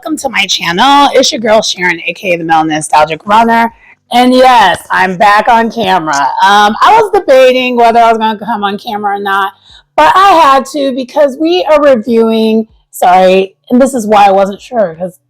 welcome to my channel. It's your girl Sharon, aka the Melanin Nostalgic Runner. And yes, I'm back on camera. I was debating whether I was going to come on camera or not, but I had to because we are reviewing, and this is why I wasn't sure, because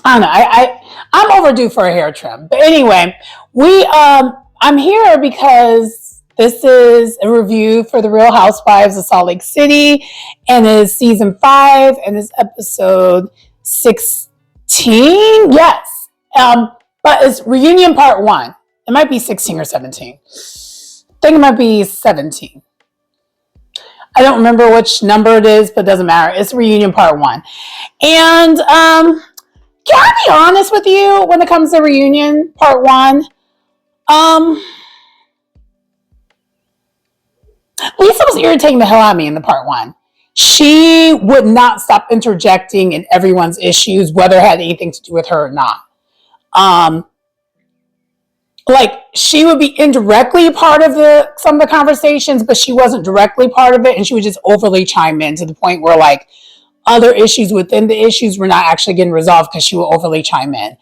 I don't know, I'm overdue for a hair trim. But anyway, I'm here because this is a review for the Real Housewives of Salt Lake City, and it is season 5, and it's episode 16. Yes. But it's reunion part 1. It might be 16 or 17. I think it might be 17. I don't remember which number it is, but it doesn't matter. It's reunion part 1. And can I be honest with you when it comes to reunion part 1? Lisa was irritating the hell out of me in the part 1. She would not stop interjecting in everyone's issues, whether it had anything to do with her or not. Like, she would be indirectly part of some of the conversations, but she wasn't directly part of it, and she would just overly chime in to the point where, like, other issues within the issues were not actually getting resolved because she would overly chime in.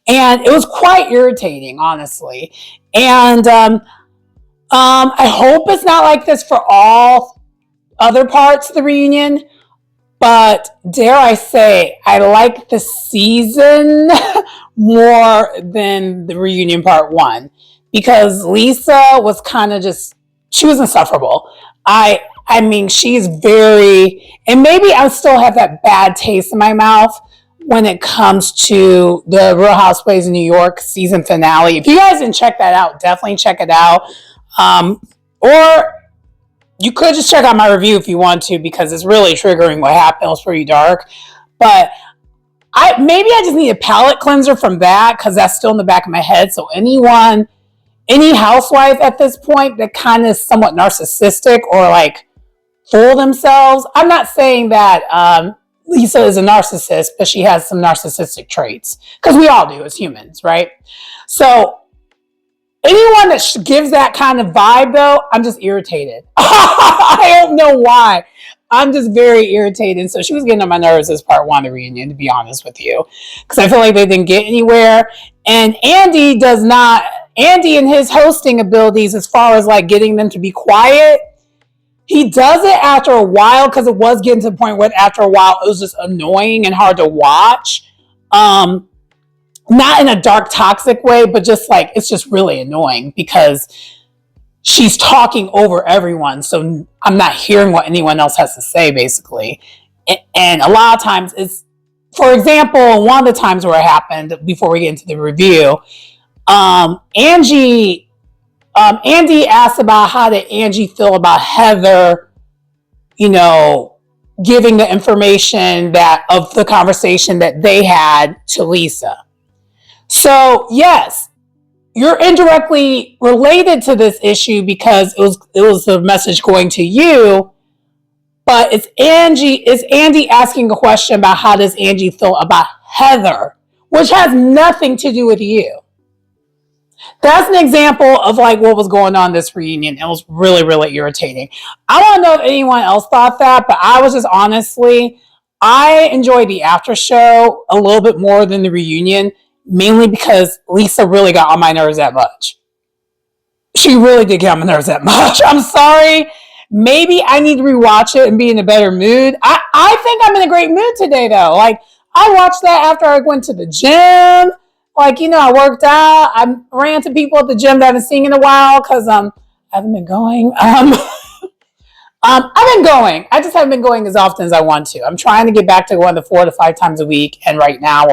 And it was quite irritating, honestly. And I hope it's not like this for all other parts of the reunion, but dare I say, I like the season more than the reunion part 1, because Lisa was kind of she was insufferable. I mean, she's very, and maybe I still have that bad taste in my mouth when it comes to the Real Housewives of New York season finale. If you guys didn't check that out, definitely check it out. Or you could just check out my review if you want to, because it's really triggering what happened. It was pretty dark. But maybe I just need a palate cleanser from that, because that's still in the back of my head. So any housewife at this point that kind of somewhat narcissistic or like fool themselves. I'm not saying that Lisa is a narcissist, but she has some narcissistic traits, because we all do as humans, right? So anyone that gives that kind of vibe, though, I'm just irritated. I don't know why. I'm just very irritated. So she was getting on my nerves as part 1 of the reunion, to be honest with you, because I feel like they didn't get anywhere. And Andy and his hosting abilities, as far as like getting them to be quiet, he does it after a while, because it was getting to the point where after a while it was just annoying and hard to watch. Not in a dark, toxic way, but just like, it's just really annoying because she's talking over everyone. So I'm not hearing what anyone else has to say, basically. And a lot of times for example, one of the times where it happened, before we get into the review, Andy asked about how did Angie feel about Heather, giving the information of the conversation that they had to Lisa. So yes, you're indirectly related to this issue because it was a message going to you, but it's Andy asking a question about how does Angie feel about Heather, which has nothing to do with you. That's an example of like what was going on in this reunion. It was really, really irritating. I don't know if anyone else thought that, but I was just I enjoyed the after show a little bit more than the reunion, mainly because Lisa really got on my nerves that much. She really did get on my nerves that much. I'm sorry. Maybe I need to rewatch it and be in a better mood. I think I'm in a great mood today, though. Like, I watched that after I went to the gym. Like, I worked out. I ran to people at the gym that I haven't seen in a while because I haven't been going. I've been going. I just haven't been going as often as I want to. I'm trying to get back to going to 4 to 5 times a week, and right now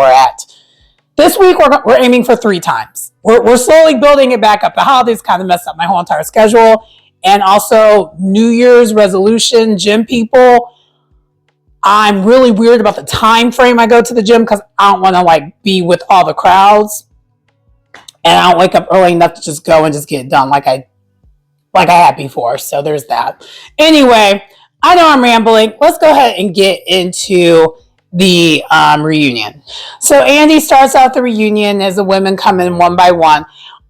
this week we're aiming for 3 times. We're slowly building it back up. The holidays kind of messed up my whole entire schedule, and also New Year's resolution gym people. I'm really weird about the time frame I go to the gym because I don't want to like be with all the crowds, and I don't wake up early enough to just go and just get it done like I had before. So there's that. Anyway, I know I'm rambling. Let's go ahead and get into the reunion. So Andy starts out the reunion as the women come in one by one.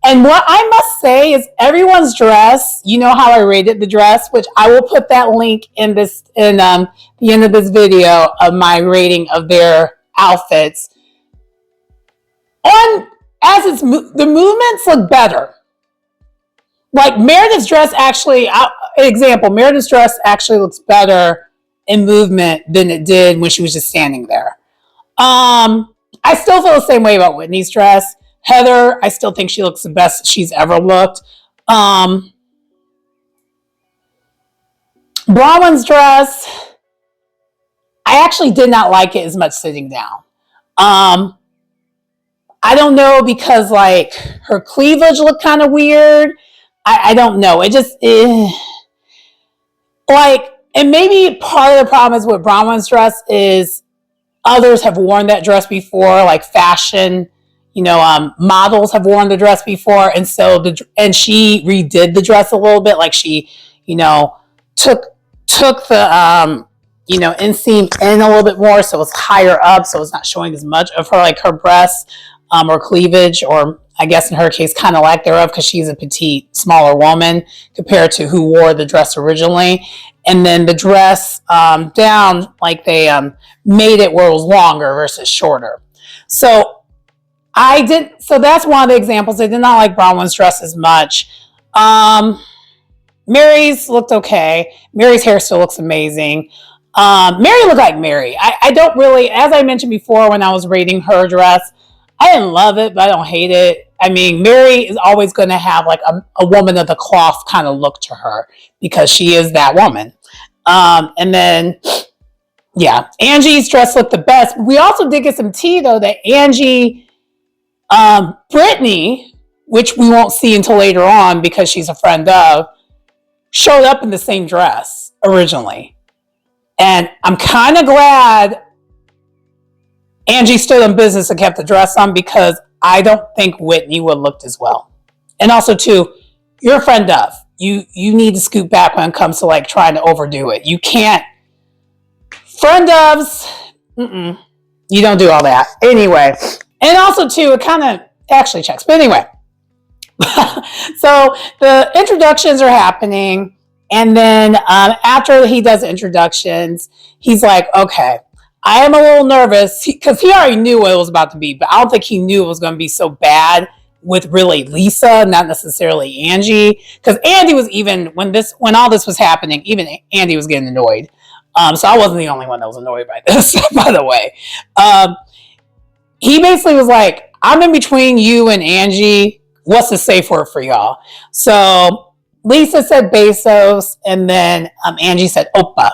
And what I must say is everyone's dress, you know how I rated the dress, which I will put that link in the end of this video of my rating of their outfits. The movements look better. Like Meredith's dress actually, Meredith's dress actually looks better in movement than it did when she was just standing there. I still feel the same way about Whitney's dress. Heather, I still think she looks the best she's ever looked. Bronwyn's dress, I actually did not like it as much sitting down. I don't know, because like her cleavage looked kind of weird. I don't know. It just and maybe part of the problem is with Bronwyn's dress is others have worn that dress before, like fashion, models have worn the dress before, and so she redid the dress a little bit, like she, took the inseam in a little bit more, so it's higher up, so it's not showing as much of her breasts or cleavage, or I guess in her case kind of lack thereof, because she's a petite, smaller woman compared to who wore the dress originally. And then the dress down, like they made it where it was longer versus shorter. So that's one of the examples. I did not like Bronwyn's dress as much. Mary's looked okay. Mary's hair still looks amazing. Mary looked like Mary. I don't really, as I mentioned before when I was rating her dress, I didn't love it, but I don't hate it. I mean, Mary is always going to have like a woman of the cloth kind of look to her, because she is that woman. And then, yeah, Angie's dress looked the best. We also did get some tea, though, that Angie, Brittany, which we won't see until later on because she's a friend of, showed up in the same dress originally. And I'm kind of glad Angie stood on business and kept the dress on, because I don't think Whitney would have looked as well. And also, too, you're a friend of. You need to scoot back when it comes to like trying to overdo it. You can't. Friend ofs, you don't do all that. Anyway, and also, too, it kind of actually checks. But anyway, so the introductions are happening. And then after he does the introductions, he's like, okay, I am a little nervous, because he already knew what it was about to be, but I don't think he knew it was going to be so bad with really Lisa, not necessarily Angie. Because Andy was even, when all this was happening, even Andy was getting annoyed. So I wasn't the only one that was annoyed by this, by the way. He basically was like, I'm in between you and Angie. What's the safe word for y'all? So Lisa said Bezos, and then Angie said Opa.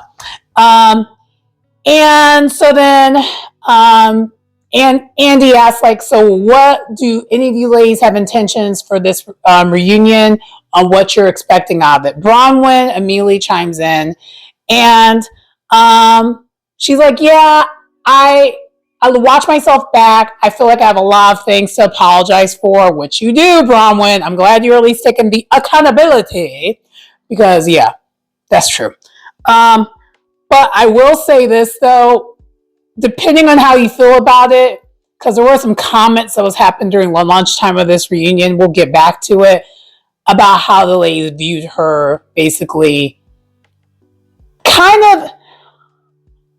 And so then and Andy asked, like, so what do any of you ladies have intentions for this reunion, on what you're expecting of it? Bronwyn immediately chimes in, and she's like, yeah, I watch myself back. I feel like I have a lot of things to apologize for, which you do, Bronwyn. I'm glad you're at least taking the accountability, because, yeah, that's true. But I will say this, though, depending on how you feel about it, because there were some comments that was happening during lunchtime of this reunion, we'll get back to it, about how the ladies viewed her, basically, kind of,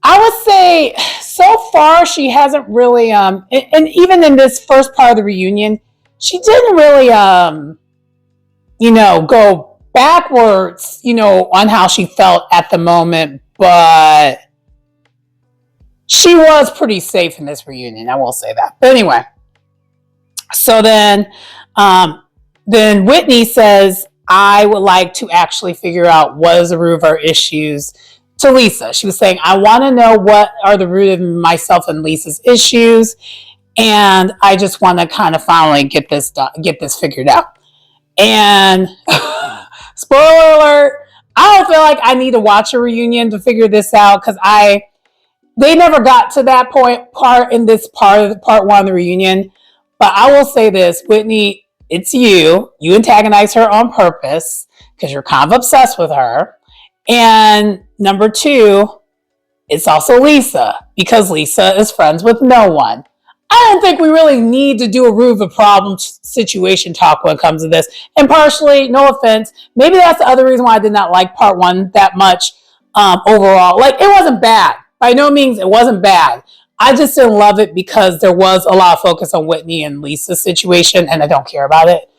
I would say, so far, she hasn't really, and even in this first part of the reunion, she didn't really, go backwards, on how she felt at the moment, but she was pretty safe in this reunion, I will say that. But anyway, so then Whitney says, I would like to actually figure out what is the root of our issues to Lisa. She was saying, I want to know what are the root of myself and Lisa's issues, and I just want to kind of finally get this figured out. And spoiler alert, I don't feel like I need to watch a reunion to figure this out, because they never got to that part in this part one of the reunion. But I will say this, Whitney, it's you. You antagonize her on purpose because you're kind of obsessed with her. And number two, it's also Lisa, because Lisa is friends with no one. I don't think we really need to do a root of a problem situation talk when it comes to this. And partially, no offense, maybe that's the other reason why I did not like part one that much overall. Like, it wasn't bad. By no means, it wasn't bad. I just didn't love it because there was a lot of focus on Whitney and Lisa's situation, and I don't care about it.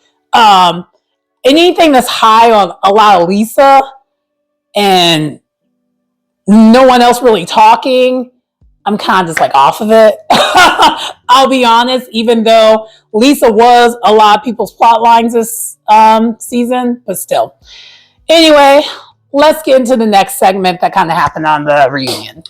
Anything that's high on a lot of Lisa and no one else really talking, I'm kind of just like off of it. I'll be honest, even though Lisa was a lot of people's plot lines this season, but still. Anyway, let's get into the next segment that kind of happened on the reunion.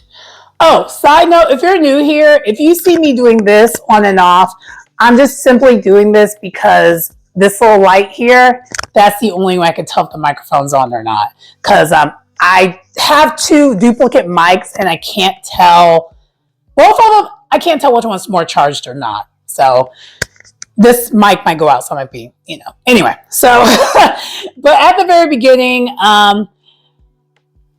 Oh, side note, if you're new here, if you see me doing this on and off, I'm just simply doing this because this little light here, that's the only way I can tell if the microphone's on or not. Because I have two duplicate mics and I can't tell, both of them, I can't tell which one's more charged or not. So this mic might go out, so it might be, Anyway, so, but at the very beginning,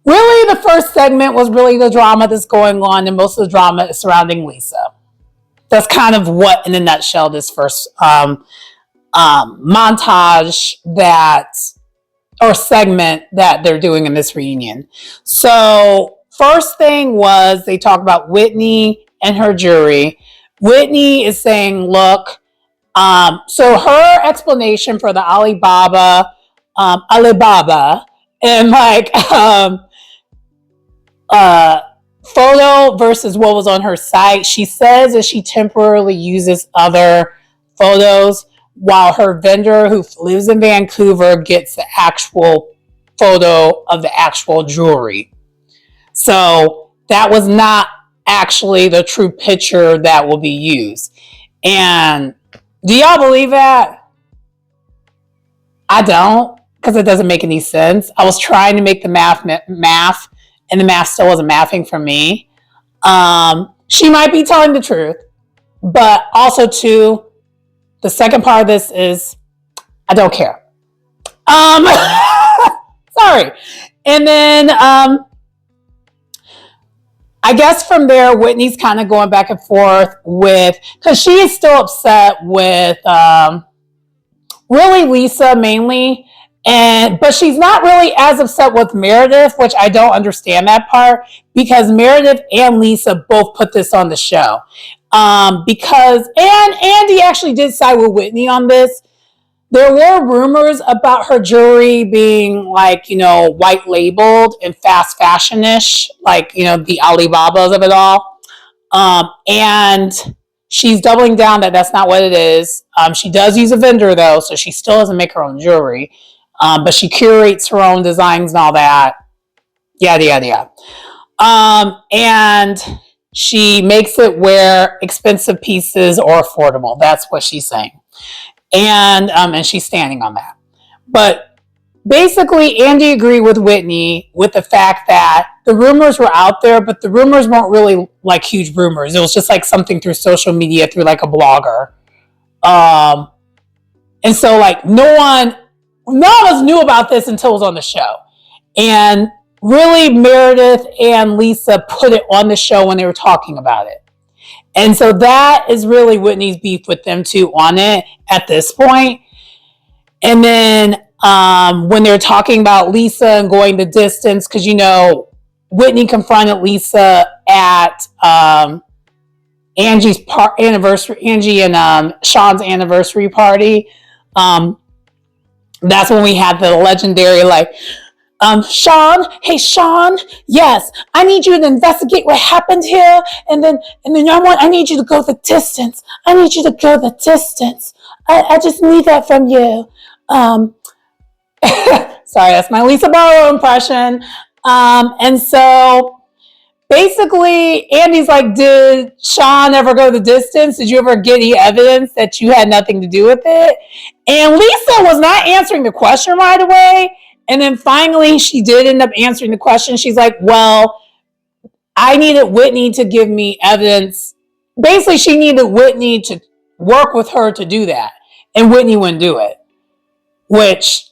really the first segment was really the drama that's going on, and most of the drama is surrounding Lisa. That's kind of what, in a nutshell, this first montage or segment that they're doing in this reunion. So first thing was they talk about Whitney and her jury. Whitney is saying, look, so her explanation for the Alibaba and photo versus what was on her site. She says that she temporarily uses other photos while her vendor who lives in Vancouver gets the actual photo of the actual jewelry. So that was not actually the true picture that will be used. And do y'all believe that? I don't, because it doesn't make any sense. I was trying to make the math, and the math still wasn't mathing for me. She might be telling the truth, but also too, the second part of this is I don't care. Sorry. And then I guess from there, Whitney's kind of going back and forth because she is still upset with really Lisa mainly. But she's not really as upset with Meredith, which I don't understand that part, because Meredith and Lisa both put this on the show. And Andy actually did side with Whitney on this. There were rumors about her jewelry being white labeled and fast fashion-ish, the Alibabas of it all. And she's doubling down that that's not what it is. She does use a vendor though, so she still doesn't make her own jewelry. But she curates her own designs and all that. Yada, yada, yada. And she makes it where expensive pieces are affordable. That's what she's saying. And she's standing on that. But basically, Andy agreed with Whitney with the fact that the rumors were out there, but the rumors weren't really like huge rumors. It was just like something through social media, through like a blogger. And so none of us knew about this until it was on the show. And really, Meredith and Lisa put it on the show when they were talking about it. And so that is really Whitney's beef with them too on it at this point. And then when they're talking about Lisa and going the distance, because Whitney confronted Lisa at Angie and Sean's anniversary party. That's when we had the legendary Sean, hey Sean, yes, I need you to investigate what happened here, and then I need you to go the distance. I need you to go the distance. I just need that from you. Sorry, that's my Lisa Barlow impression. And so basically, Andy's like, did Sean ever go the distance? Did you ever get any evidence that you had nothing to do with it? And Lisa was not answering the question right away. And then finally, she did end up answering the question. She's like, well, I needed Whitney to give me evidence. Basically, she needed Whitney to work with her to do that. And Whitney wouldn't do it. Which,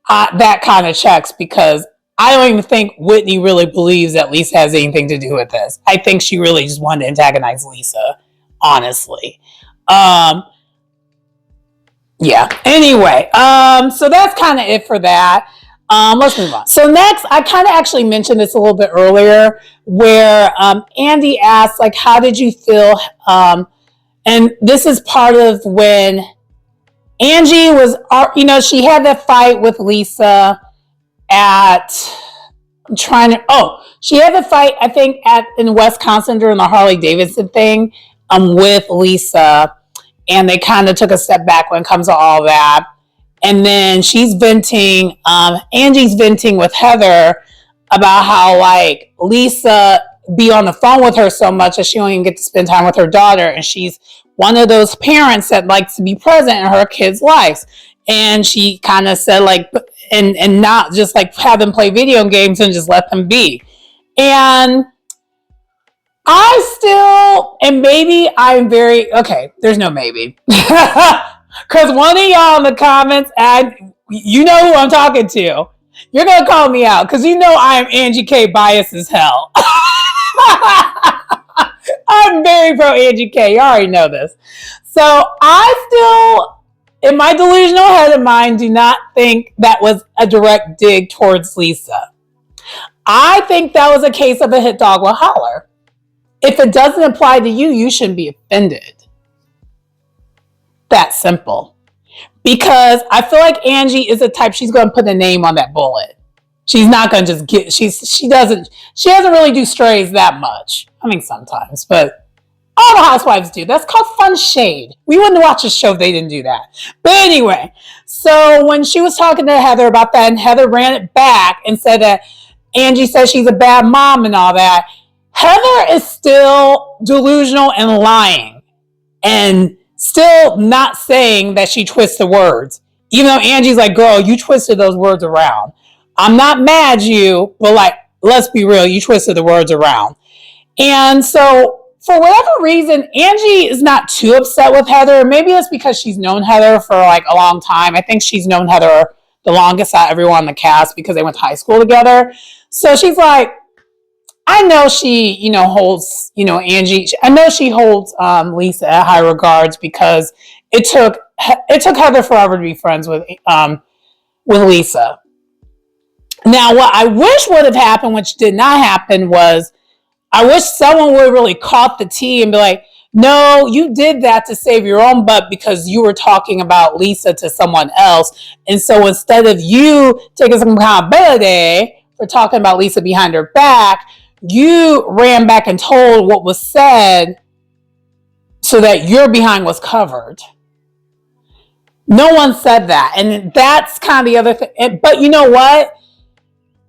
that kind of checks, because I don't even think Whitney really believes that Lisa has anything to do with this. I think she really just wanted to antagonize Lisa, honestly. Yeah. Anyway, so that's kind of it for that. Let's move on. So next, I kind of actually mentioned this a little bit earlier, where Andy asked, like, how did you feel? And this is part of when Angie was, she had that fight with Lisa she had the fight, I think, in Wisconsin during the Harley Davidson thing with Lisa. And they kind of took a step back when it comes to all that. And then she's venting, Angie's venting with Heather about how, like, Lisa be on the phone with her so much that she don't even get to spend time with her daughter. And she's one of those parents that likes to be present in her kids' lives. And she kind of said, like, and not just like have them play video games and just let them be. And maybe I'm there's no maybe. Because one of y'all in the comments, and you know who I'm talking to, you're going to call me out because you know I am Angie K biased as hell. I'm very pro Angie K. You already know this. So I still, in my delusional head of mine, do not think that was a direct dig towards Lisa. I think that was a case of a hit dog will holler. If it doesn't apply to you, you shouldn't be offended. That simple. Because I feel like Angie is the type, she's going to put a name on that bullet. She's not going to just she doesn't really do strays that much. I mean, sometimes, but all the housewives do. That's called fun shade. We wouldn't watch a show if they didn't do that. But anyway, so when she was talking to Heather about that, and Heather ran it back and said that Angie says she's a bad mom and all that, Heather is still delusional and lying and still not saying that she twisted words. Even though Angie's like, girl, you twisted those words around. I'm not mad at you, but like, let's be real, you twisted the words around. And so for whatever reason, Angie is not too upset with Heather. Maybe it's because she's known Heather for like a long time. I think she's known Heather the longest out of everyone on the cast because they went to high school together. So she's like, I know she, holds, Angie. I know she holds Lisa at high regards because it took Heather forever to be friends with Lisa. Now, what I wish would have happened, which did not happen, was I wish someone would have really caught the tea and be like, no, you did that to save your own butt because you were talking about Lisa to someone else. And so instead of you taking some accountability for talking about Lisa behind her back, you ran back and told what was said so that your behind was covered. No one said that. And that's kind of the other thing. But you know what?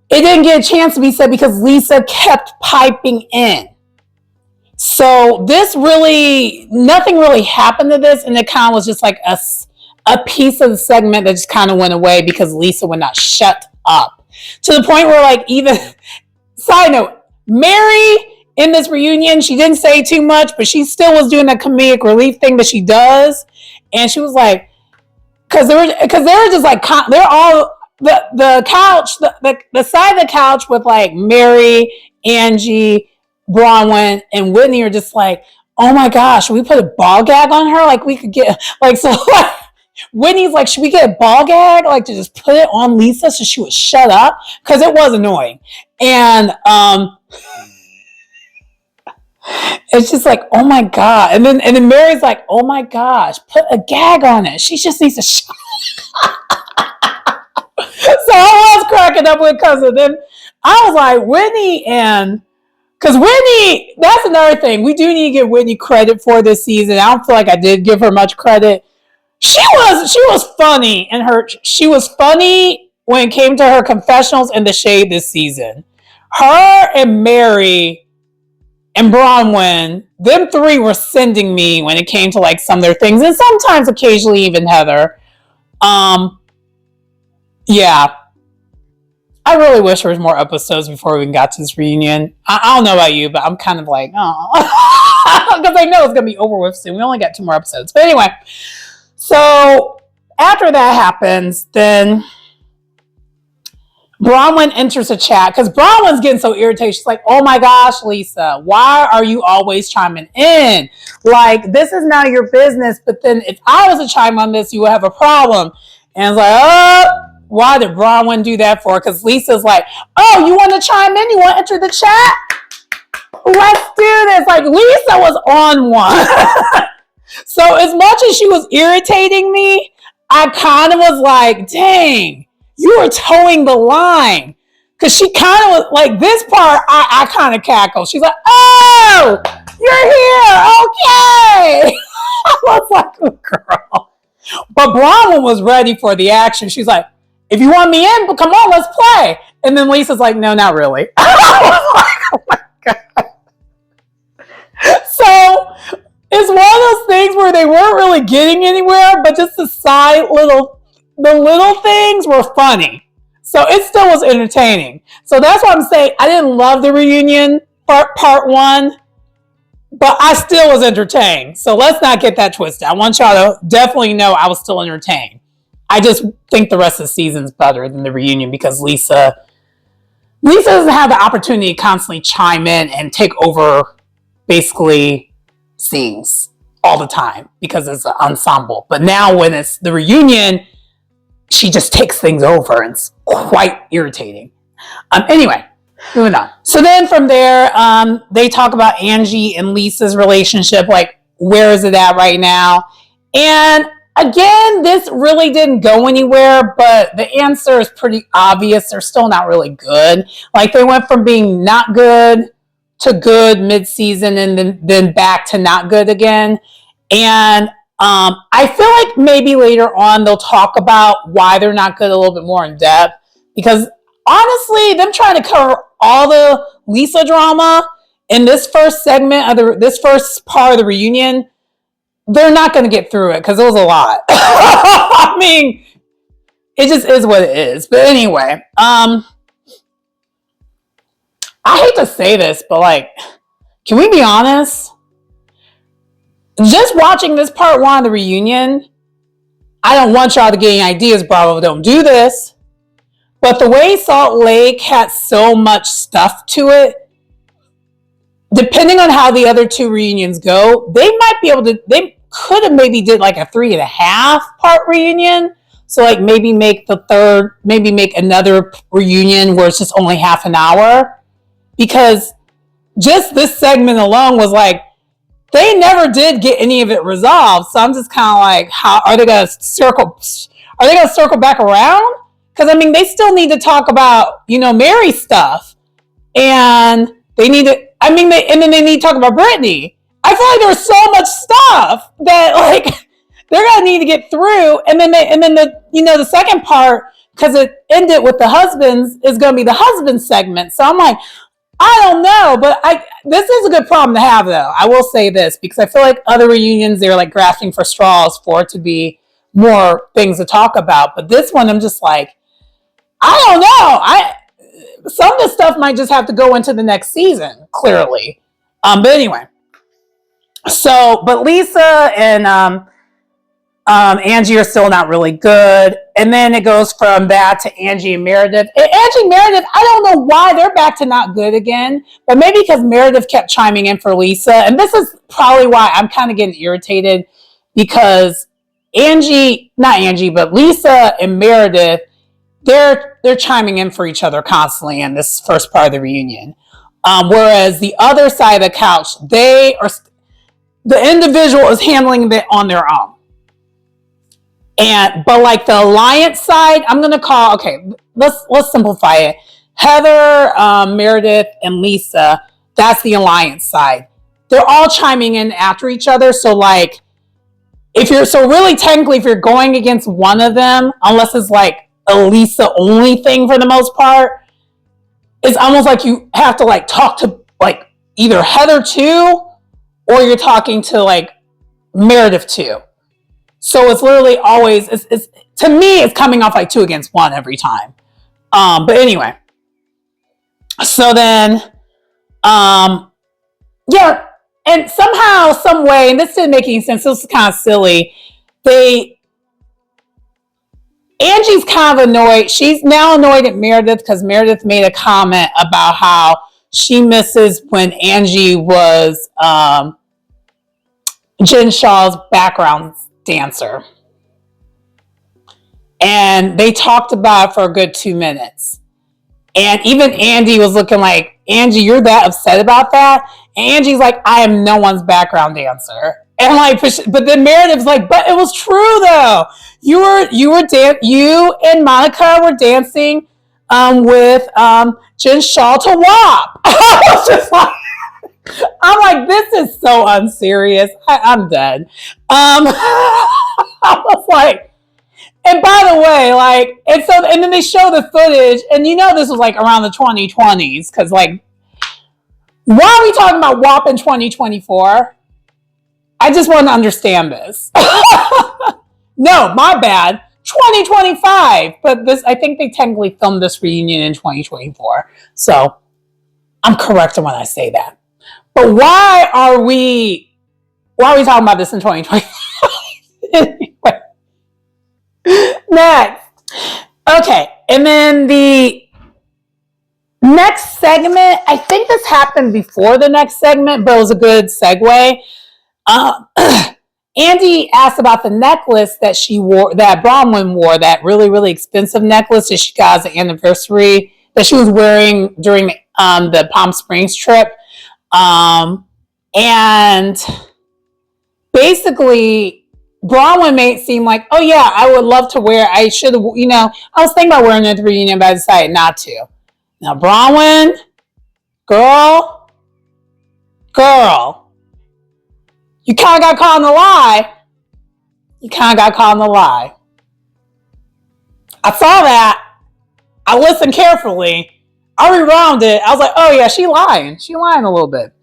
It didn't get a chance to be said because Lisa kept piping in. So nothing really happened to this. And it kind of was just like a piece of the segment that just kind of went away because Lisa would not shut up. To the point where, like, even, side note, Mary in this reunion, she didn't say too much, but she still was doing that comedic relief thing that she does. And she was like, because they were just like, they're all, the couch, the side of the couch with like Mary, Angie, Bronwyn, and Whitney are just like, oh my gosh, should we put a ball gag on her? Like we could get, like, so like, Whitney's like, should we get a ball gag? Like to just put it on Lisa so she would shut up? Because it was annoying. And it's just like, oh my God. And then Mary's like, oh my gosh, put a gag on it. She just needs to shut So I was cracking up with cousin. Then I was like, Whitney because Whitney, that's another thing. We do need to give Whitney credit for this season. I don't feel like I did give her much credit. She was funny she was funny when it came to her confessionals and the shade this season. Her and Mary and Bronwyn, them three were sending me when it came to like some of their things, and sometimes occasionally even Heather. Yeah. I really wish there was more episodes before we got to this reunion. I don't know about you, but I'm kind of like, oh, because I know it's going to be over with soon. We only got 2 more episodes. But anyway, so after that happens, then Bronwyn enters the chat because Bronwyn's getting so irritated. She's like, oh my gosh, Lisa, why are you always chiming in? Like, this is none of your business. But then if I was to chime on this, you would have a problem. And it's like, why did Bronwyn do that for? Because Lisa's like, oh, you want to chime in? You want to enter the chat? Let's do this. Like, Lisa was on one. So as much as she was irritating me, I kind of was like, dang, you were towing the line. Because she kind of was like, this part, I kind of cackled. She's like, oh, you're here. Okay. I was like, oh, girl. But Bronwyn was ready for the action. She's like, if you want me in, come on, let's play. And then Lisa's like, no, not really. I was like, oh my God. So it's one of those things where they weren't really getting anywhere, but just the little things were funny. So it still was entertaining. So that's why I'm saying I didn't love the reunion part one, but I still was entertained. So let's not get that twisted. I want y'all to definitely know I was still entertained. I just think the rest of the season's better than the reunion because Lisa doesn't have the opportunity to constantly chime in and take over basically scenes all the time because it's an ensemble. But now when it's the reunion, she just takes things over and it's quite irritating. Anyway, moving on. So then from there, they talk about Angie and Lisa's relationship. Like, where is it at right now? And again, this really didn't go anywhere, but the answer is pretty obvious. They're still not really good. Like, they went from being not good to good mid-season and then back to not good again. And I feel like maybe later on they'll talk about why they're not good a little bit more in depth. Because honestly, them trying to cover all the Lisa drama in this first segment of this first part of the reunion, they're not going to get through it because it was a lot. I mean, it just is what it is. But anyway, I hate to say this, but like, can we be honest? Just watching this part one of the reunion, I don't want y'all to get any ideas, Bravo, don't do this. But the way Salt Lake had so much stuff to it, depending on how the other two reunions go, they could have maybe did like a 3.5 part reunion. So like maybe make another reunion where it's just only half an hour. Because just this segment alone was like, they never did get any of it resolved. So I'm just kind of like, how are they going to circle back around? Because I mean, they still need to talk about, Mary stuff. And they need to, and then they need to talk about Brittany. I feel like there's so much stuff that like they're gonna need to get through. And then the second part, because it ended with the husbands, is gonna be the husband segment. So I'm like, I don't know, but this is a good problem to have though. I will say this because I feel like other reunions, they're like grasping for straws for it to be more things to talk about. But this one, I'm just like, I don't know. Some of this stuff might just have to go into the next season, clearly. But anyway. So, but Lisa and Angie are still not really good. And then it goes from that to Angie and Meredith. And Angie and Meredith, I don't know why they're back to not good again, but maybe because Meredith kept chiming in for Lisa. And this is probably why I'm kind of getting irritated because but Lisa and Meredith, they're chiming in for each other constantly in this first part of the reunion. Whereas the other side of the couch, the individual is handling it on their own. But like the alliance side, I'm going to call, okay, let's simplify it. Heather, Meredith, and Lisa, that's the alliance side. They're all chiming in after each other. So like, if you're going against one of them, unless it's like a Lisa only thing for the most part, it's almost like you have to like talk to like either Heather too, or you're talking to like Meredith too. So it's literally always, it's to me, it's coming off like 2 against 1 every time. But anyway, so then, yeah, and somehow, some way, and this didn't make any sense. This is kind of silly. Angie's kind of annoyed. She's now annoyed at Meredith because Meredith made a comment about how she misses when Angie was Jen Shaw's background dancer. And they talked about it for a good 2 minutes. And even Andy was looking like, Angie, you're that upset about that? And Angie's like, I am no one's background dancer. And like, but then Meredith's like, but it was true though. You and Monica were dancing with Jen Shaw to WAP. I was just like, I'm like, this is so unserious. I'm dead. I was like, and by the way, like, and then they show the footage, and this was like around the 2020s, because like, why are we talking about WAP in 2024? I just want to understand this. No, my bad. 2025, but I think they technically filmed this reunion in 2024. So I'm correct when I say that. But why are we talking about this in 2025? Anyway. Next. Okay. And then the next segment, I think this happened before the next segment, but it was a good segue. Andy asked about the necklace that she wore, that Bronwyn wore, that really, really expensive necklace that she got as an anniversary that she was wearing during the Palm Springs trip. And basically, Bronwyn made it seem like, oh yeah, I would love to wear, I should have, I was thinking about wearing it at the reunion, but I decided not to. Now, Bronwyn, girl, you kind of got caught in the lie. I saw that. I listened carefully. I rewound it. I was like, oh yeah, she lying a little bit.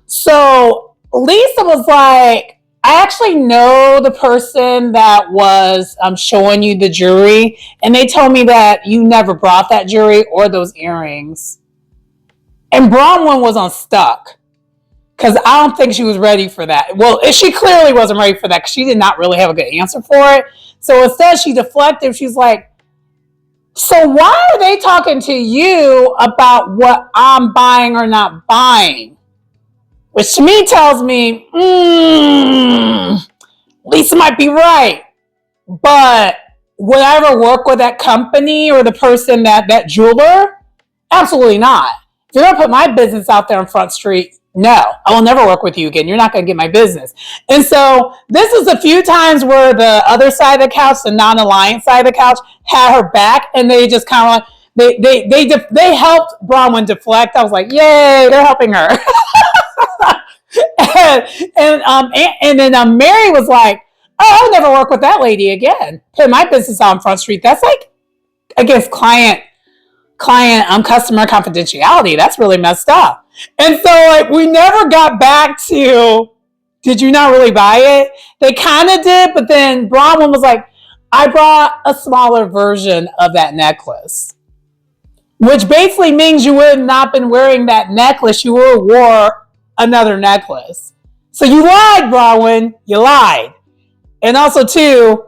So Lisa was like, I actually know the person that was showing you the jewelry, and they told me that you never brought that jewelry or those earrings. And Bronwyn was unstuck because I don't think she was ready for that. Well, she clearly wasn't ready for that because she did not really have a good answer for it. So instead, she deflected. She's like, so why are they talking to you about what I'm buying or not buying? Which to me tells me, Lisa might be right. But would I ever work with that company or the person, that jeweler? Absolutely not. If you're going to put my business out there on Front Street, no, I will never work with you again. You're not going to get my business. And so this is a few times where the other side of the couch, the non-alliance side of the couch, had her back, and they just kind of they helped Bronwyn deflect. I was like, yay, they're helping her. and then Mary was like, oh, I'll never work with that lady again. Put my business out on Front Street. That's like against client customer confidentiality. That's really messed up. And so like we never got back to, did you not really buy it? They kind of did, but then Bronwyn was like, I brought a smaller version of that necklace. Which basically means you would have not been wearing that necklace. You would have wore another necklace. So you lied, Bronwyn. You lied. And also, too,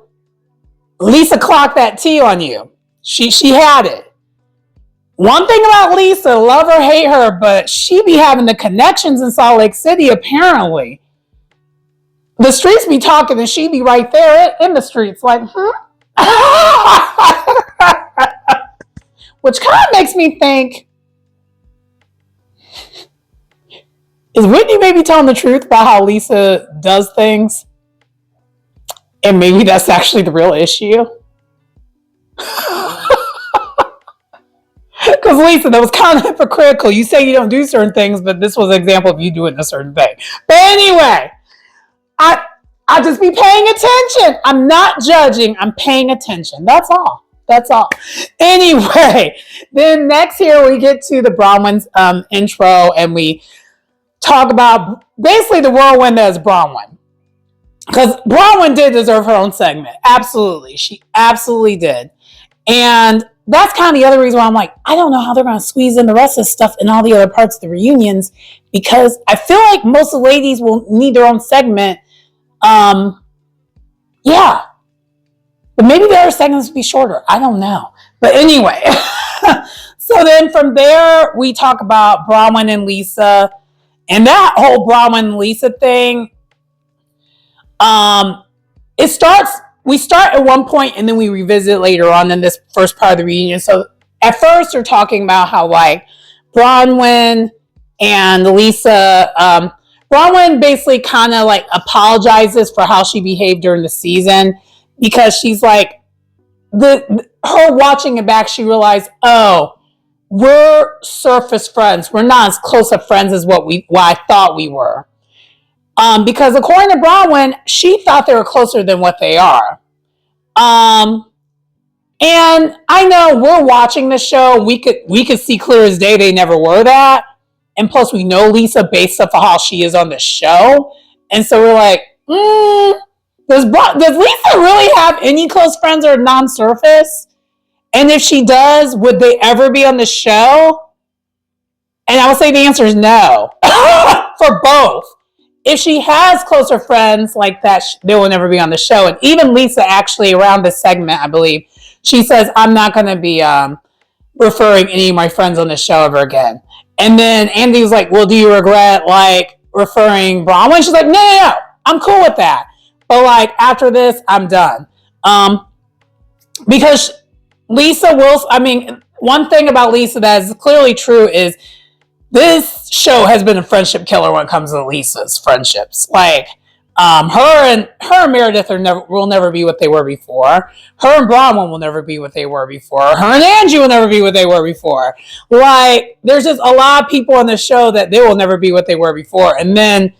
Lisa clocked that tea on you. She had it. One thing about Lisa, love her, hate her, but she be having the connections in Salt Lake City, apparently. The streets be talking, and she be right there in the streets, like, Which kind of makes me think, is Whitney maybe telling the truth about how Lisa does things? And maybe that's actually the real issue? Because Lisa, that was kind of hypocritical. You say you don't do certain things, but this was an example of you doing a certain thing. But anyway, I'll just be paying attention. I'm not judging. I'm paying attention. That's all. Anyway, then next here we get to the Bronwyn's intro, and we talk about basically the whirlwind that is Bronwyn. Because Bronwyn did deserve her own segment. Absolutely. She absolutely did. And that's kind of the other reason why I'm like, I don't know how they're going to squeeze in the rest of the stuff in all the other parts of the reunions, because I feel like most of the ladies will need their own segment. Yeah. But maybe the other segments will be shorter. I don't know. But anyway. So then from there, we talk about Bronwyn and Lisa. And that whole Bronwyn and Lisa thing, it starts we start at one point and then we revisit later on in this first part of the reunion. So at first they're talking about how like Bronwyn and Lisa, Bronwyn basically kind of like apologizes for how she behaved during the season, because she's like, her watching it back, she realized, oh, we're surface friends. We're not as close of friends as what I thought we were. Because according to Bronwyn, she thought they were closer than what they are. And I know we're watching the show. We could see clear as day they never were that. And plus, we know Lisa based off of how she is on the show. And so we're like, does Lisa really have any close friends that are non-surface? And if she does, would they ever be on the show? And I would say the answer is no. For both. If she has closer friends like that, they will never be on the show. And even Lisa, actually, around this segment, I believe, she says, I'm not going to be referring any of my friends on the show ever again. And then Andy was like, well, do you regret, like, referring Bronwyn? She's like, no, I'm cool with that. But, like, after this, I'm done. Because Lisa will, I mean, one thing about Lisa that is clearly true is this show has been a friendship killer when it comes to Lisa's friendships. Like, her and Meredith will never be what they were before. Her and Bronwyn will never be what they were before. Her and Angie will never be what they were before. Like, there's just a lot of people on the show that they will never be what they were before. And then,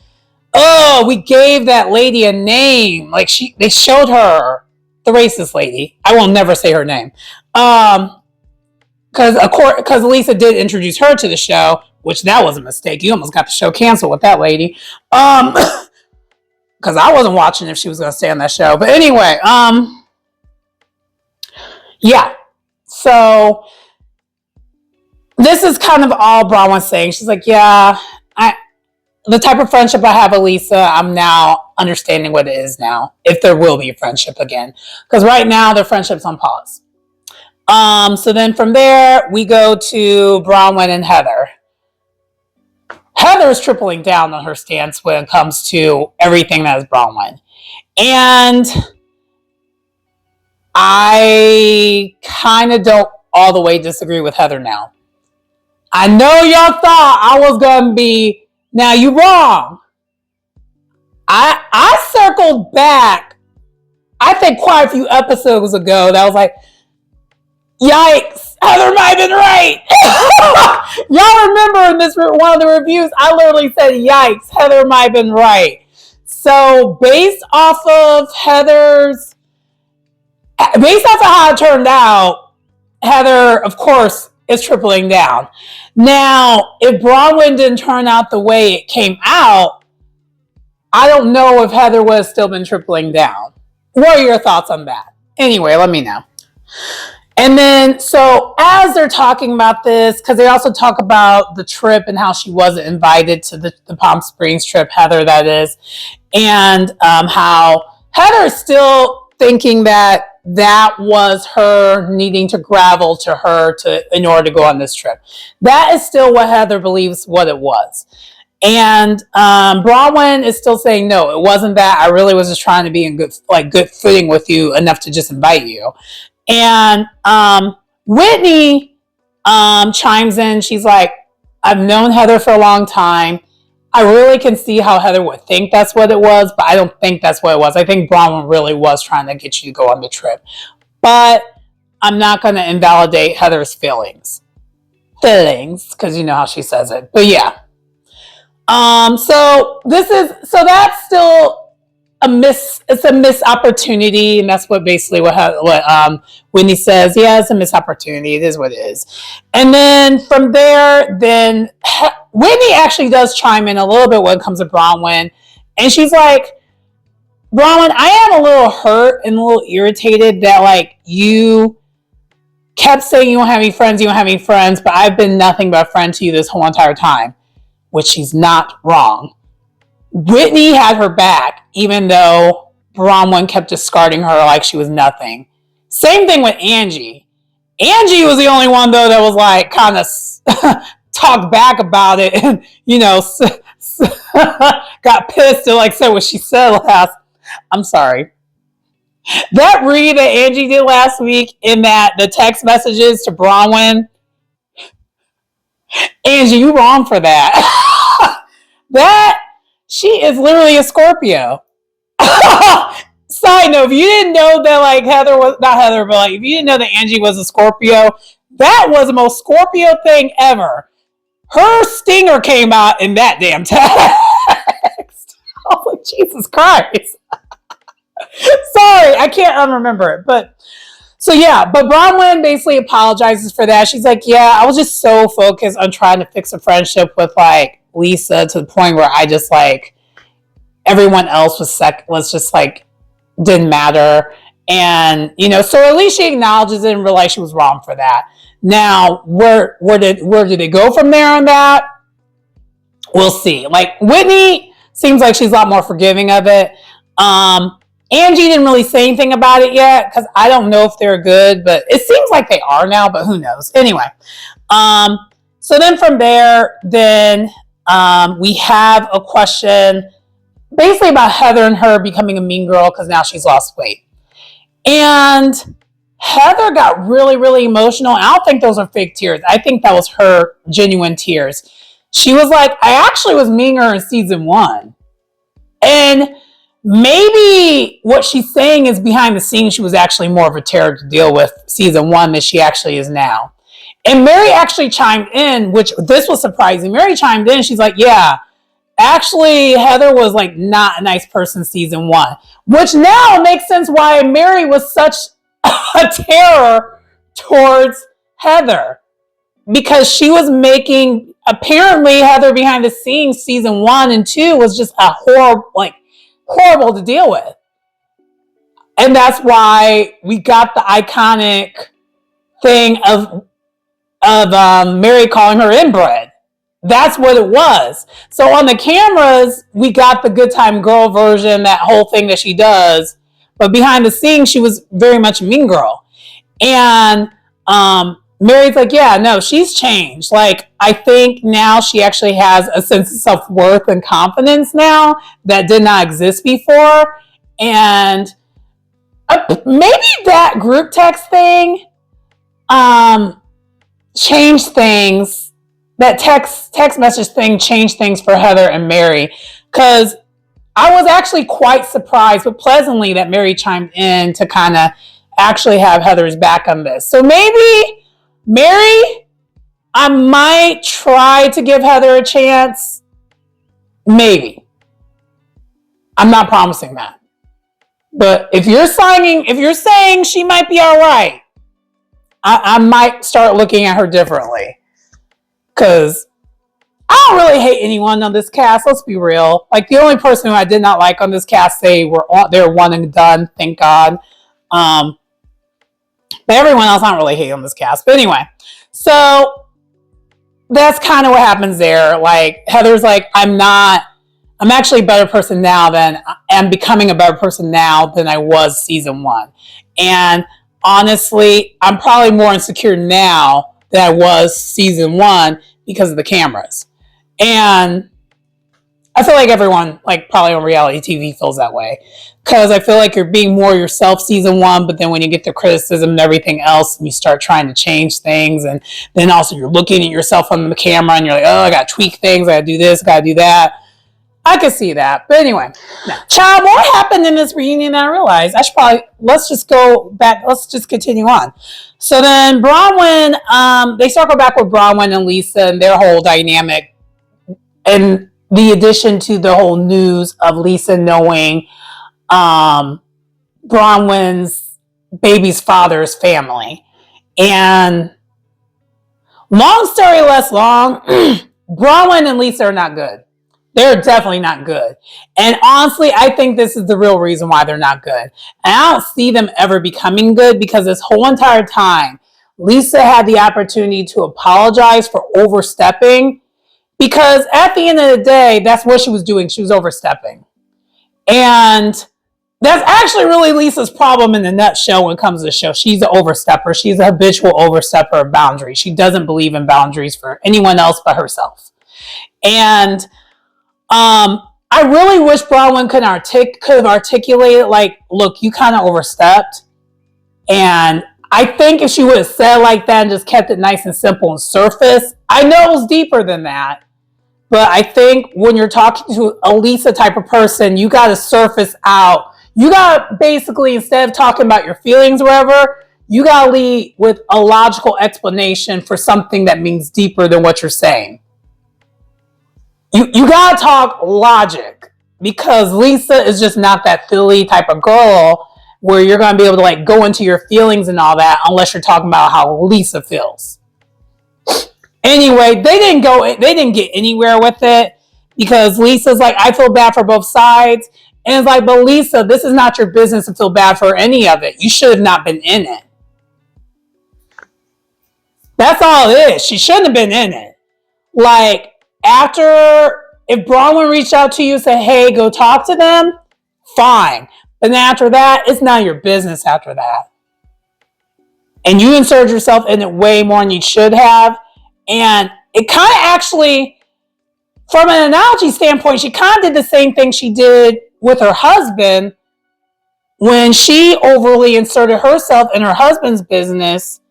we gave that lady a name. Like, they showed her, the racist lady. I will never say her name. Because Lisa did introduce her to the show, which that was a mistake. You almost got the show canceled with that lady. Because I wasn't watching if she was going to stay on that show. But anyway, yeah. So this is kind of all Bronwyn saying. She's like, yeah, the type of friendship I have with Lisa, I'm now understanding what it is now, if there will be a friendship again. Because right now, their friendship's on pause. So then from there, we go to Bronwyn and Heather. Heather is tripling down on her stance when it comes to everything that is Bronwyn. And I kind of don't all the way disagree with Heather now. I know y'all thought I was going to be, now you wrong. I circled back, I think quite a few episodes ago, that was like, yikes, Heather might have been right. Y'all remember in this one of the reviews, I literally said, yikes, Heather might have been right. So based off of how it turned out, Heather, of course, is tripling down. Now, if Bronwyn didn't turn out the way it came out, I don't know if Heather would have still been tripling down. What are your thoughts on that? Anyway, let me know. And then, so as they're talking about this, because they also talk about the trip and how she wasn't invited to the Palm Springs trip, Heather, that is, and how Heather is still thinking that was her needing to gravel to her in order to go on this trip. That is still what Heather believes what it was. And Bronwyn is still saying, no, it wasn't that. I really was just trying to be in good footing with you enough to just invite you. And Whitney chimes in. She's like, I've known Heather for a long time. I really can see how Heather would think that's what it was, but I don't think that's what it was. I think Bronwyn really was trying to get you to go on the trip. But I'm not going to invalidate Heather's feelings. Because you know how she says it. But yeah. So that's still it's a missed opportunity, and that's what Whitney says. Yeah, it's a missed opportunity. It is what it is. And then from there, Whitney actually does chime in a little bit when it comes to Bronwyn, and she's like, Bronwyn, I am a little hurt and a little irritated that like you kept saying you don't have any friends, but I've been nothing but a friend to you this whole entire time, which she's not wrong. Whitney had her back, even though Bronwyn kept discarding her like she was nothing. Same thing with Angie. Angie was the only one, though, that was like kind of talked back about it and, got pissed and like said what she said last. I'm sorry. That read that Angie did last week in the text messages to Bronwyn, Angie, you wrong for that. That she is literally a Scorpio. Side note, if you didn't know that like Heather was not Heather, but like if you didn't know that Angie was a Scorpio, that was the most Scorpio thing ever. Her stinger came out in that damn text. I was like, Jesus Christ. Sorry, I can't unremember it. But so yeah, but Bronwyn basically apologizes for that. She's like, yeah, I was just so focused on trying to fix a friendship with like Lisa to the point where I just like everyone else was just like didn't matter. And you know, so at least she acknowledges it and realizes she was wrong for that. Now, where did it go from there on that? We'll see. Like Whitney seems like she's a lot more forgiving of it. Angie didn't really say anything about it yet because I don't know if they're good, but it seems like they are now, but who knows? Anyway, so then from there, we have a question basically about Heather and her becoming a mean girl because now she's lost weight. And Heather got really, really emotional. I don't think those are fake tears. I think that was her genuine tears. She was like, I actually was meaner in season 1. And maybe what she's saying is behind the scenes, she was actually more of a terror to deal with season 1 than she actually is now. And Mary actually chimed in, which this was surprising. Mary chimed in. She's like, yeah, actually, Heather was like not a nice person season 1, which now makes sense why Mary was such a terror towards Heather, because she was making, apparently Heather behind the scenes season 1 and 2 was just a horrible to deal with. And that's why we got the iconic thing of Mary calling her inbred. That's what it was. So on the cameras, we got the good time girl version, that whole thing that she does. But behind the scenes, she was very much a mean girl. And Mary's like, yeah, no, she's changed. Like, I think now she actually has a sense of self-worth and confidence now that did not exist before. And maybe that group text thing changed things. That text message thing changed things for Heather and Mary. Because I was actually quite surprised, but pleasantly, that Mary chimed in to kind of actually have Heather's back on this. So maybe Mary, I might try to give Heather a chance. Maybe. I'm not promising that. But if you're saying she might be all right, I might start looking at her differently. Because I don't really hate anyone on this cast. Let's be real. Like, the only person who I did not like on this cast, they're one and done. Thank God. But everyone else I don't really hate on this cast. But anyway, so that's kind of what happens there. Like, Heather's like, I'm actually a better person now I'm becoming a better person now than I was season 1. And honestly, I'm probably more insecure now than I was season 1 because of the cameras. And I feel like everyone, like probably on reality TV, feels that way. Because I feel like you're being more yourself season 1, but then when you get the criticism and everything else, and you start trying to change things, and then also you're looking at yourself on the camera, and you're like, oh, I got to tweak things, I got to do this, I got to do that. I could see that. But anyway, child, what happened in this reunion? I realized let's just go back. Let's just continue on. So then Bronwyn, they circle back with Bronwyn and Lisa and their whole dynamic, and the addition to the whole news of Lisa knowing Bronwyn's baby's father's family. And long story less long, Bronwyn and Lisa are not good. They're definitely not good. And honestly, I think this is the real reason why they're not good. And I don't see them ever becoming good, because this whole entire time, Lisa had the opportunity to apologize for overstepping, because at the end of the day, that's what she was doing. She was overstepping. And that's actually really Lisa's problem in a nutshell when it comes to the show. She's an overstepper. She's a habitual overstepper of boundaries. She doesn't believe in boundaries for anyone else but herself. And I really wish Bronwyn could have articulated, like, look, you kind of overstepped. And I think if she would have said like that and just kept it nice and simple and surface, I know it was deeper than that. But I think when you're talking to a Lisa type of person, you got to surface out. You got to basically, instead of talking about your feelings or whatever, you got to lead with a logical explanation for something that means deeper than what you're saying. You got to talk logic, because Lisa is just not that Philly type of girl where you're going to be able to like go into your feelings and all that unless you're talking about how Lisa feels. Anyway, they didn't get anywhere with it, because Lisa's like, I feel bad for both sides. And it's like, but Lisa, this is not your business to feel bad for any of it. You should have not been in it. That's all it is. She shouldn't have been in it. Like, if Bronwyn reached out to you and said, hey, go talk to them, fine. But then after that, it's none of your business after that. And you inserted yourself in it way more than you should have. And it kind of actually, from an analogy standpoint, she kind of did the same thing she did with her husband when she overly inserted herself in her husband's business,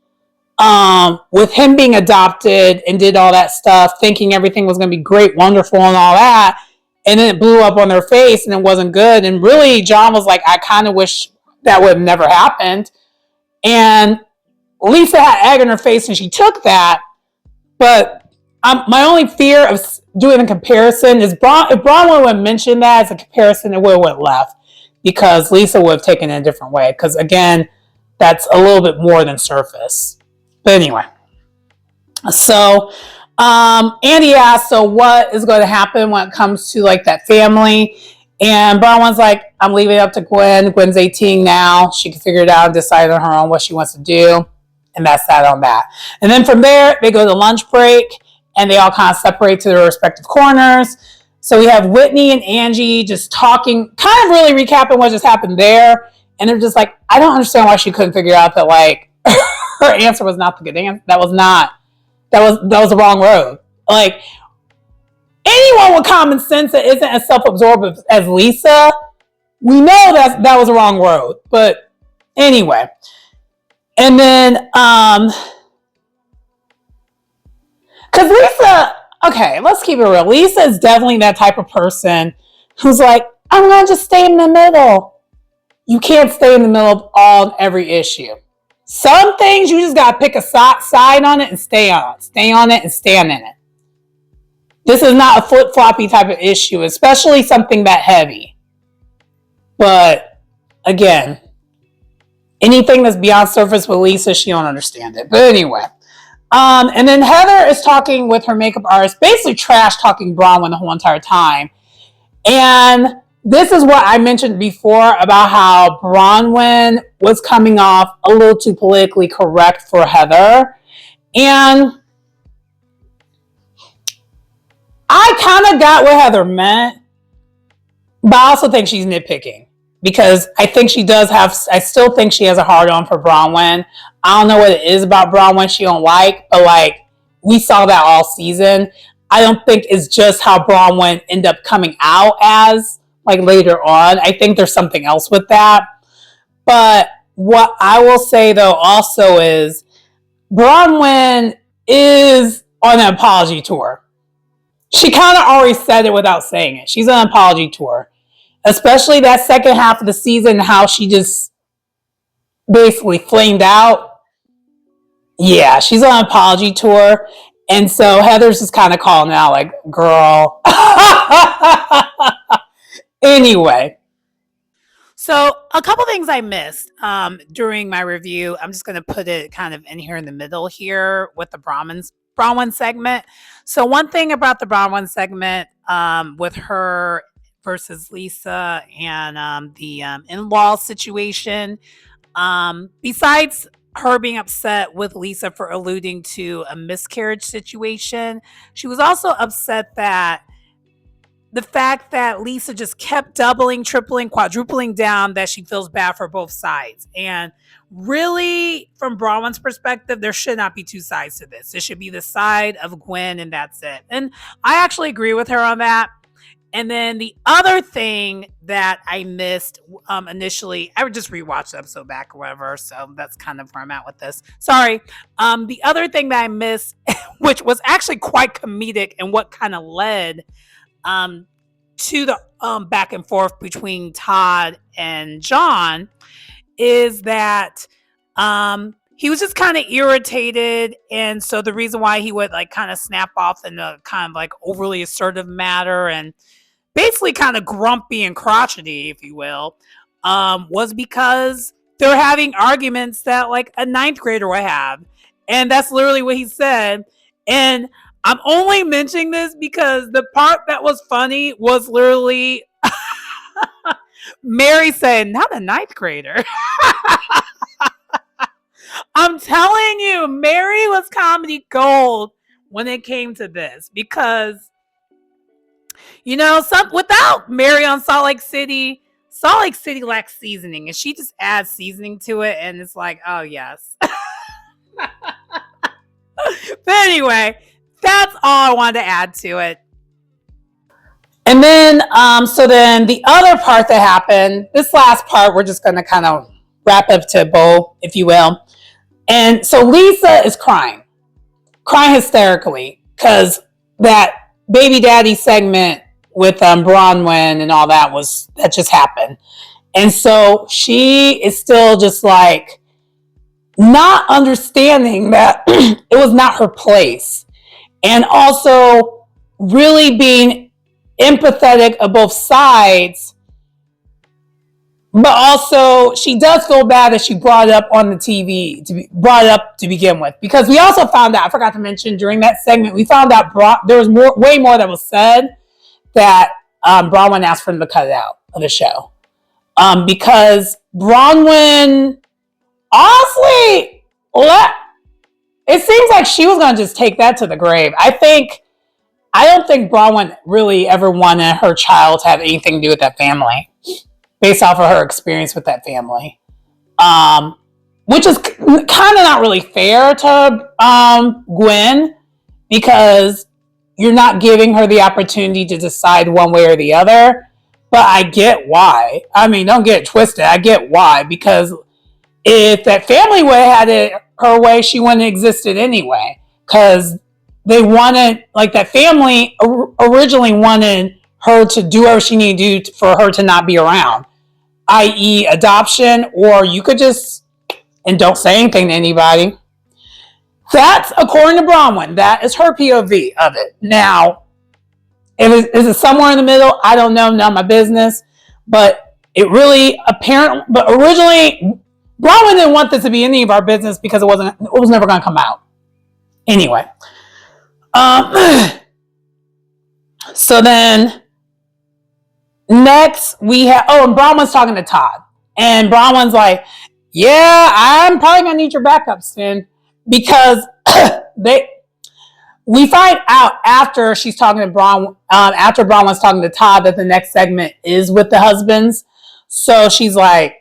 with him being adopted and did all that stuff, thinking everything was going to be great, wonderful, and all that. And then it blew up on their face and it wasn't good. And really, John was like, I kind of wish that would have never happened. And Lisa had egg in her face and she took that. But my only fear of doing a comparison is if Bronwyn would have mentioned that as a comparison, it would have went left, because Lisa would have taken it a different way. Because again, that's a little bit more than surface. But anyway, so Andy asked, so what is going to happen when it comes to like that family? And Bronwyn's like, I'm leaving it up to Gwen. Gwen's 18 now. She can figure it out and decide on her own what she wants to do. And that's that on that. And then from there, they go to lunch break and they all kind of separate to their respective corners. So we have Whitney and Angie just talking, kind of really recapping what just happened there. And they're just like, I don't understand why she couldn't figure out that like her answer was not the good answer. That was the wrong road. Like, anyone with common sense that isn't as self-absorbed as Lisa, we know that was the wrong road. But anyway. And then, because Lisa, okay, let's keep it real. Lisa is definitely that type of person who's like, I'm going to just stay in the middle. You can't stay in the middle of all and every issue. Some things you just got to pick a side on it and stay on it. Stay on it and stand in it. This is not a flip-floppy type of issue, especially something that heavy. But again, anything that's beyond surface with Lisa, she don't understand it. But anyway. And then Heather is talking with her makeup artist, basically trash talking Bronwyn the whole entire time. And this is what I mentioned before about how Bronwyn was coming off a little too politically correct for Heather. And I kind of got what Heather meant, but I also think she's nitpicking. Because I still think she has a hard on for Bronwyn. I don't know what it is about Bronwyn she don't like, but like, we saw that all season. I don't think it's just how Bronwyn ended up coming out as, like, later on. I think there's something else with that. But what I will say, though, also is Bronwyn is on an apology tour. She kind of already said it without saying it. She's on an apology tour. Especially that second half of the season, how she just basically flamed out. Yeah, she's on an apology tour. And so Heather's just kind of calling out like, girl. Anyway. So a couple things I missed during my review. I'm just going to put it kind of in here in the middle here with the Bronwyn segment. So one thing about the Bronwyn segment with her versus Lisa and the in-law situation, besides her being upset with Lisa for alluding to a miscarriage situation, she was also upset that the fact that Lisa just kept doubling, tripling, quadrupling down that she feels bad for both sides. And really, from Bronwyn's perspective, there should not be two sides to this. It should be the side of Gwen and that's it. And I actually agree with her on that. And then the other thing that I missed initially, I would just rewatch the episode back or whatever. So that's kind of where I'm at with this. Sorry. The other thing that I missed, which was actually quite comedic and what kind of led to the back and forth between Todd and John, is that he was just kind of irritated, and so the reason why he would like kind of snap off in a kind of like overly assertive manner and basically kind of grumpy and crotchety, if you will, was because they're having arguments that like a ninth grader would have, and that's literally what he said. And I'm only mentioning this because the part that was funny was literally Mary saying, "Not a ninth grader." I'm telling you, Mary was comedy gold when it came to this, because, you know, without Mary on Salt Lake City lacks seasoning, and she just adds seasoning to it, and it's like, oh yes. But anyway, that's all I wanted to add to it. And then, so then the other part that happened, this last part, we're just going to kind of wrap up to a bow, if you will. And so Lisa is crying hysterically, because that baby daddy segment with Bronwyn and all that just happened. And so she is still just like not understanding that it was not her place. And also really being empathetic of both sides. But also, she does feel bad that she brought it up on the TV, brought it up to begin with. Because we also found out, I forgot to mention, during that segment, we found out there was way more that was said that Bronwyn asked for them to cut it out of the show. Because Bronwyn, honestly, it seems like she was going to just take that to the grave. I don't think Bronwyn really ever wanted her child to have anything to do with that family, based off of her experience with that family. Which is kind of not really fair to Gwen, because you're not giving her the opportunity to decide one way or the other. But I get why. I mean, don't get it twisted. I get why. Because if that family would have had it her way, she wouldn't have existed anyway. Because they wanted, like, that family originally wanted her to do whatever she needed to do for her to not be around, i.e. adoption, or you could just, and don't say anything to anybody. That's according to Bronwyn. That is her POV of it. Now, is it somewhere in the middle? I don't know. Not my business. But it really but originally, Bronwyn didn't want this to be any of our business because it was never going to come out. Anyway. So then next we have, and Bronwyn's talking to Todd, and Bronwyn's like, yeah, I'm probably going to need your backup soon, because we find out after she's talking to after Bronwyn's talking to Todd, that the next segment is with the husbands. So she's like,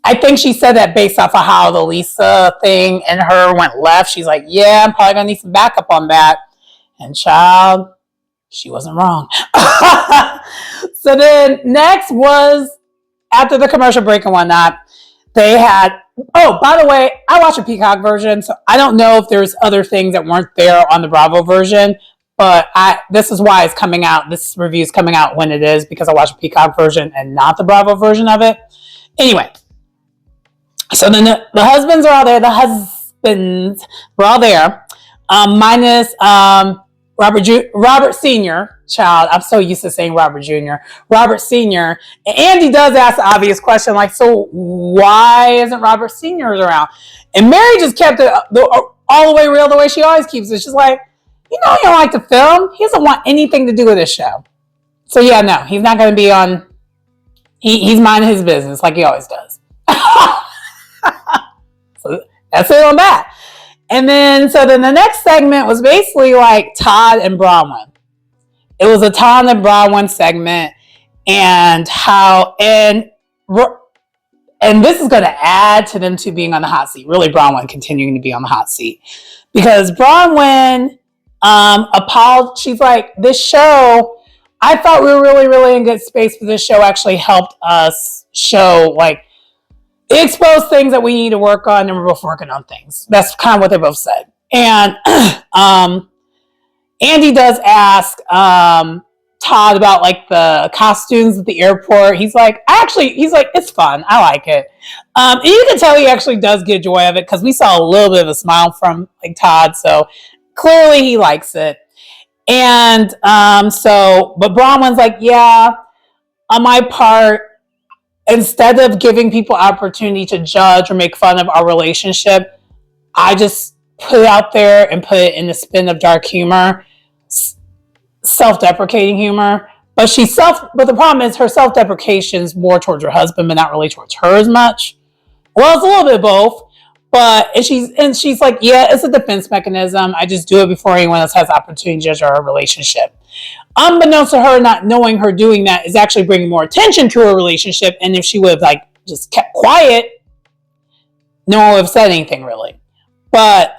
I think she said that based off of how the Lisa thing and her went left. She's like, yeah, I'm probably going to need some backup on that. And child, she wasn't wrong. So then next was, after the commercial break and whatnot, they had, by the way, I watched a Peacock version, so I don't know if there's other things that weren't there on the Bravo version, but this is why it's coming out. This review is coming out when it is, because I watched a Peacock version and not the Bravo version of it. Anyway, so then the husbands are all there. The husbands were all there, minus Robert Sr., child. I'm so used to saying Robert Jr. Robert Sr. And Andy does ask the obvious question, like, so why isn't Robert Sr. around? And Mary just kept it all the way real, the way she always keeps it. She's like, you know, he don't like to film. He doesn't want anything to do with this show. So yeah, no, he's not going to be on. He's minding his business like he always does. So that's it on that. And then, so then the next segment was basically like Todd and Bronwyn. It was a Todd and Bronwyn segment, and and this is going to add to them two being on the hot seat. Really, Bronwyn continuing to be on the hot seat, because Bronwyn, she's like, this show, I thought we were really, really in good space, but this show actually helped us show, like, it exposed things that we need to work on, and we're both working on things. That's kind of what they both said. And Andy does ask Todd about like the costumes at the airport. He's like, it's fun. I like it. And you can tell he actually does get joy of it because we saw a little bit of a smile from like Todd. So clearly he likes it. And but Bronwyn's like, yeah, on my part, instead of giving people opportunity to judge or make fun of our relationship, I just put it out there and put it in the spin of dark humor, self-deprecating humor. But the problem is her self-deprecation is more towards her husband, but not really towards her as much. Well, it's a little bit of both. And she's like, yeah, it's a defense mechanism. I just do it before anyone else has opportunity to judge our relationship. Unbeknownst to her, not knowing her doing that is actually bringing more attention to her relationship. And if she would have like just kept quiet, no one would have said anything really. But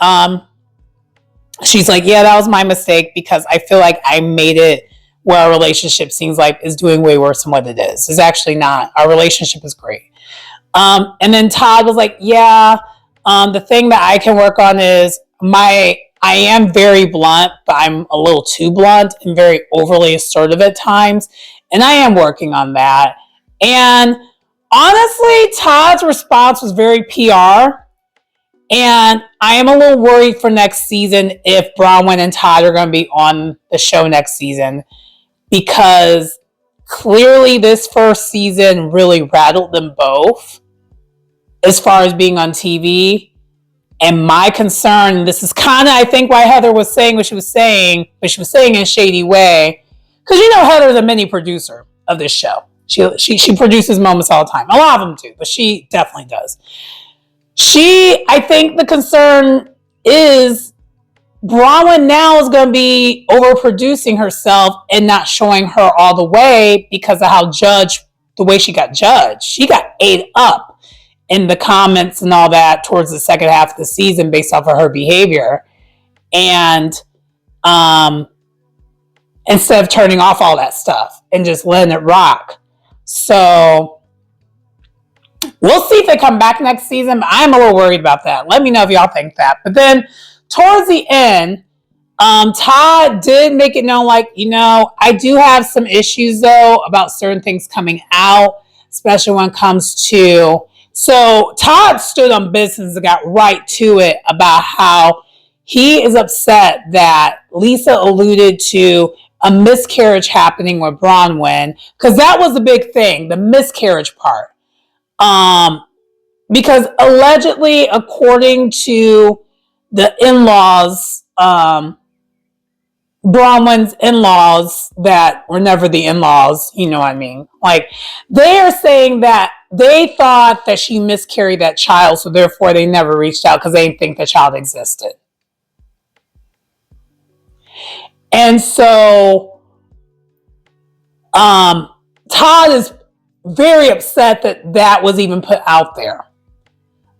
she's like, yeah, that was my mistake because I feel like I made it where our relationship seems like is doing way worse than what it is. It's actually not. Our relationship is great. And then Todd was like, yeah, the thing that I can work on is I am very blunt, but I'm a little too blunt and very overly assertive at times. And I am working on that. And honestly, Todd's response was very PR. And I am a little worried for next season if Bronwyn and Todd are going to be on the show next season, because clearly this first season really rattled them both as far as being on TV. And my concern, this is kind of, I think, why Heather was saying what she was saying, but she was saying in a shady way. Because you know Heather's a mini producer of this show. She produces moments all the time. A lot of them do, but she definitely does. I think the concern is Bronwyn now is going to be overproducing herself and not showing her all the way because of the way she got judged. She got ate up in the comments and all that towards the second half of the season based off of her behavior. And instead of turning off all that stuff and just letting it rock. So we'll see if they come back next season. But I'm a little worried about that. Let me know if y'all think that. But then towards the end, Todd did make it known, like, I do have some issues though about certain things coming out, especially when it comes to. So Todd stood on business and got right to it about how he is upset that Lisa alluded to a miscarriage happening with Bronwyn, because that was the big thing, the miscarriage part. Because allegedly, according to the in-laws, Bronwyn's in-laws that were never the in-laws, you know what I mean? Like, they are saying that they thought that she miscarried that child, so therefore they never reached out because they didn't think the child existed. And so Todd is very upset that was even put out there.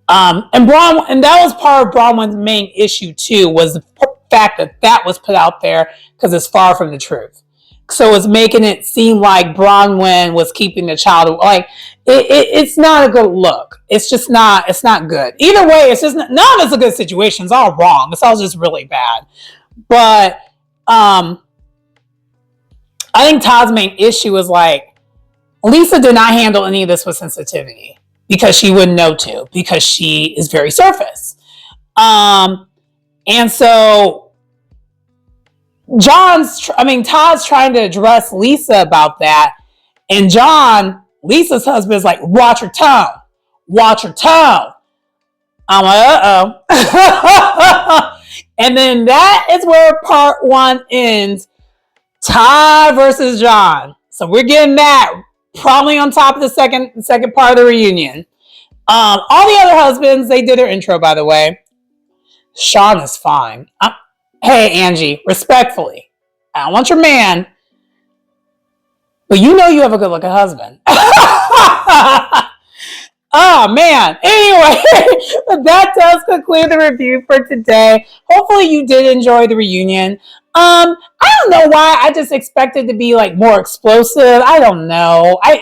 And that was part of Bronwyn's main issue too, was the fact that was put out there because it's far from the truth. So it's making it seem like Bronwyn was keeping the child. Like, it's not a good look. It's just not. It's not good. Either way, it's just none of it's a good situation. It's all wrong. It's all just really bad. But I think Todd's main issue was like, Lisa did not handle any of this with sensitivity because she wouldn't know to, because she is very surface. And so Todd's trying to address Lisa about that. And John, Lisa's husband, is like, watch your tone. Watch your tone. I'm like, uh-oh. And then that is where part one ends. Todd versus John. So we're getting that probably on top of the second part of the reunion. All the other husbands, they did their intro, by the way. Sean is fine. Hey, Angie, respectfully, I don't want your man, but you know you have a good-looking husband. Oh man. Anyway, that does conclude the review for today. Hopefully you did enjoy the reunion. I don't know why I just expected to be like more explosive. I don't know. I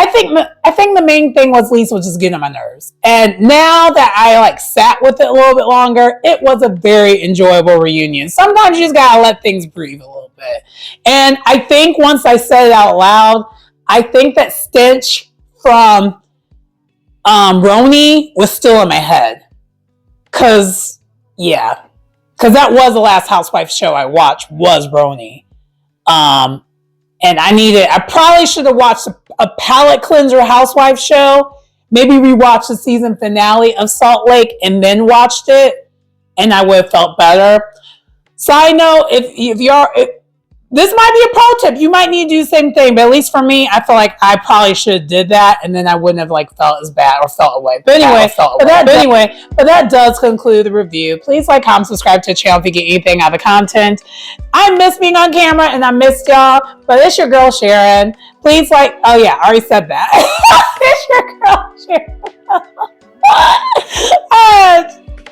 think the main thing was Lisa was just getting on my nerves. And now that I like sat with it a little bit longer, it was a very enjoyable reunion. Sometimes you just gotta let things breathe a little bit. And I think once I said it out loud, I think that stench from Roni was still in my head. Cause yeah. Cause that was the last Housewives show I watched was Roni. Um and I probably should have watched a palate cleanser Housewives show. Maybe rewatched the season finale of Salt Lake and then watched it, and I would have felt better. Side note: if this might be a pro tip. You might need to do the same thing, but at least for me, I feel like I probably should have did that, and then I wouldn't have like felt as bad or felt away. But that does conclude the review. Please like, comment, subscribe to the channel if you get anything out of the content. I miss being on camera, and I missed y'all. But it's your girl Sharon. Please like. Oh yeah, I already said that. It's your girl Sharon.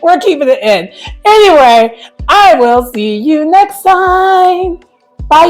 We're keeping it in. Anyway, I will see you next time. Bye.